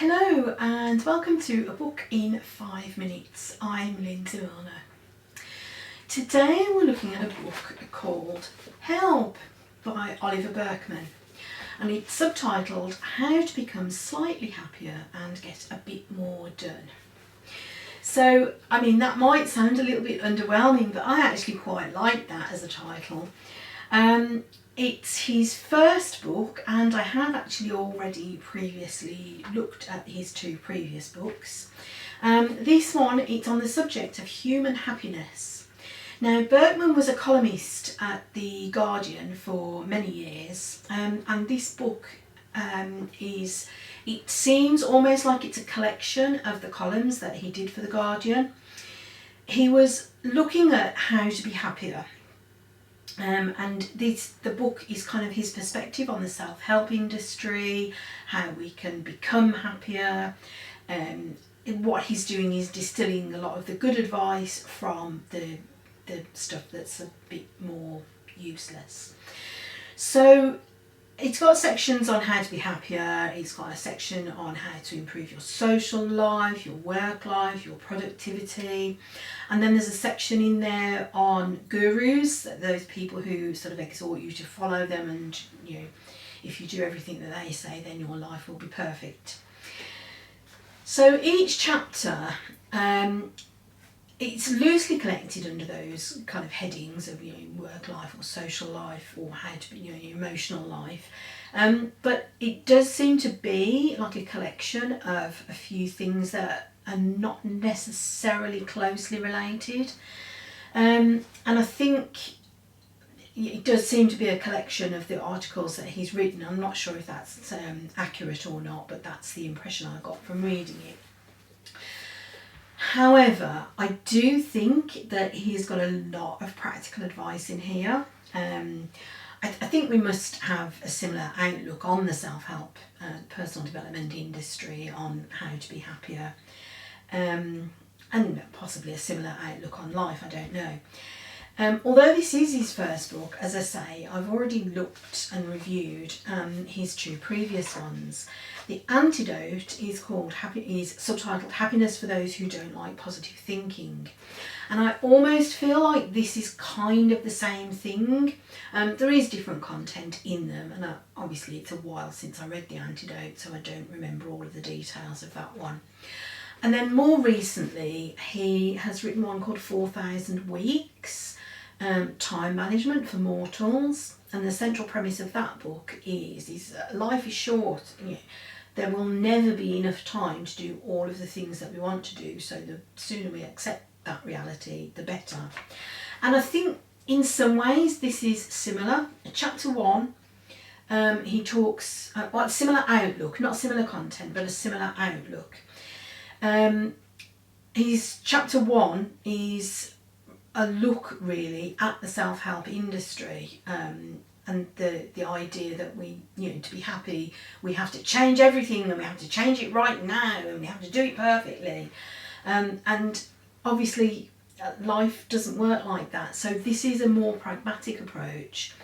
Hello and welcome to A Book in 5 Minutes. I'm Lindsay Milner. Today we're looking at a book called Help by Oliver Burkeman, and it's subtitled How to Become Slightly Happier and Get a Bit More Done. So, that might sound a little bit underwhelming, but I actually quite like that as a title. It's his first book, and I have actually already previously looked at his two previous books. This one, it's on the subject of human happiness. Now, Burkeman was a columnist at The Guardian for many years, and this book it seems almost like it's a collection of the columns that he did for The Guardian. He was looking at how to be happier. And the book is kind of his perspective on the self-help industry, how we can become happier. What he's doing is distilling a lot of the good advice from the stuff that's a bit more useless. So it's got sections on how to be happier, it's got a section on how to improve your social life, your work life, your productivity, and then there's a section in there on gurus, those people who sort of exhort you to follow them, and if you do everything that they say, then your life will be perfect. So each chapter, it's loosely collected under those kind of headings of work life or social life or how to be your emotional life, but it does seem to be like a collection of a few things that are not necessarily closely related, and I think it does seem to be a collection of the articles that he's written. I'm not sure if that's accurate or not, but that's the impression I got from reading it. However, I do think that he's got a lot of practical advice in here. I think we must have a similar outlook on the self-help, personal development industry, on how to be happier, and possibly a similar outlook on life, I don't know. Although this is his first book, as I say, I've already looked and reviewed his two previous ones. The Antidote is subtitled Happiness for Those Who Don't Like Positive Thinking. And I almost feel like this is kind of the same thing. There is different content in them, and obviously it's a while since I read The Antidote, so I don't remember all of the details of that one. And then more recently, he has written one called 4,000 Weeks, Time Management for Mortals. And the central premise of that book is life is short. There will never be enough time to do all of the things that we want to do, so the sooner we accept that reality, the better. And I think in some ways this is similar. Chapter 1, he talks, a similar outlook, not similar content, but a similar outlook. His chapter 1 is a look really at the self-help industry, and the idea that we, to be happy, we have to change everything, and we have to change it right now, and we have to do it perfectly. And obviously life doesn't work like that. So this is a more pragmatic approach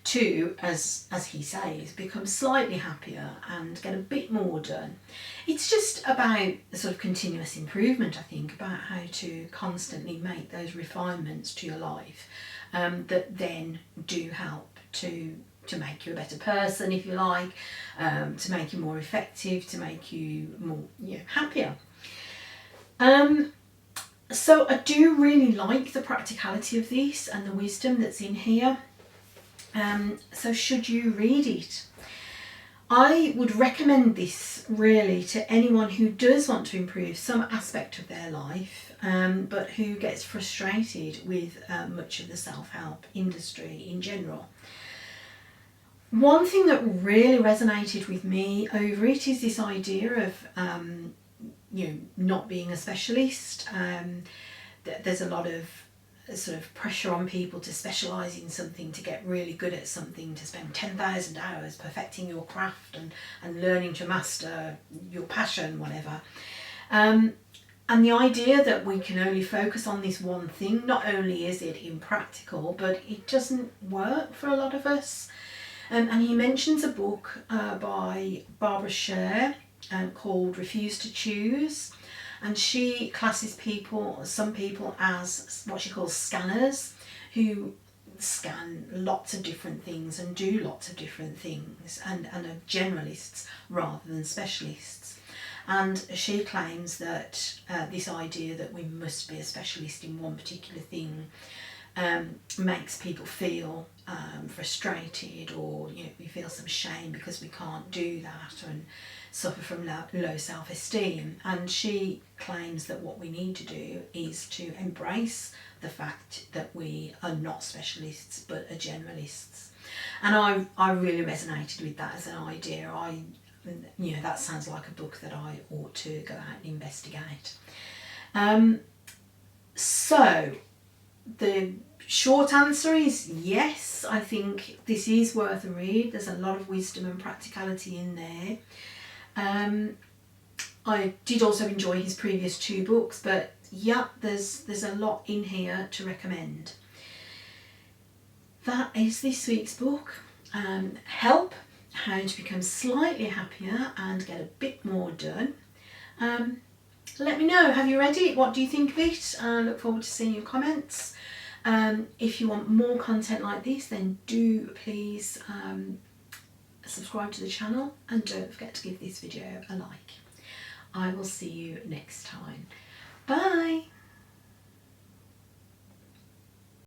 to, as he says, become slightly happier and get a bit more done. It's just about a sort of continuous improvement, I think, about how to constantly make those refinements to your life that then do help to make you a better person, if you like, to make you more effective, to make you more happier. So I do really like the practicality of this and the wisdom that's in here. So should you read it? I would recommend this really to anyone who does want to improve some aspect of their life, but who gets frustrated with much of the self-help industry in general. One thing that really resonated with me over it is this idea of not being a specialist. There's a lot of sort of pressure on people to specialise in something, to get really good at something, to spend 10,000 hours perfecting your craft and learning to master your passion, whatever. And the idea that we can only focus on this one thing, not only is it impractical, but it doesn't work for a lot of us. And he mentions a book by Barbara Sher, called Refuse to Choose, and she classes some people as what she calls scanners, who scan lots of different things and do lots of different things, and are generalists rather than specialists. And she claims that this idea that we must be a specialist in one particular thing makes people feel frustrated, or we feel some shame because we can't do that, and suffer from low self-esteem. And she claims that what we need to do is to embrace the fact that we are not specialists but are generalists. And I really resonated with that as an idea. That sounds like a book that I ought to go out and investigate. So the short answer is yes, I think this is worth a read. There's a lot of wisdom and practicality in there. I did also enjoy his previous 2 books, but yeah, there's a lot in here to recommend. That is this week's book. Help, How to Become Slightly Happier and Get a Bit More Done. Let me know, have you read it? What do you think of it? I look forward to seeing your comments. If you want more content like this, then do please subscribe to the channel, and don't forget to give this video a like. I will see you next time. Bye!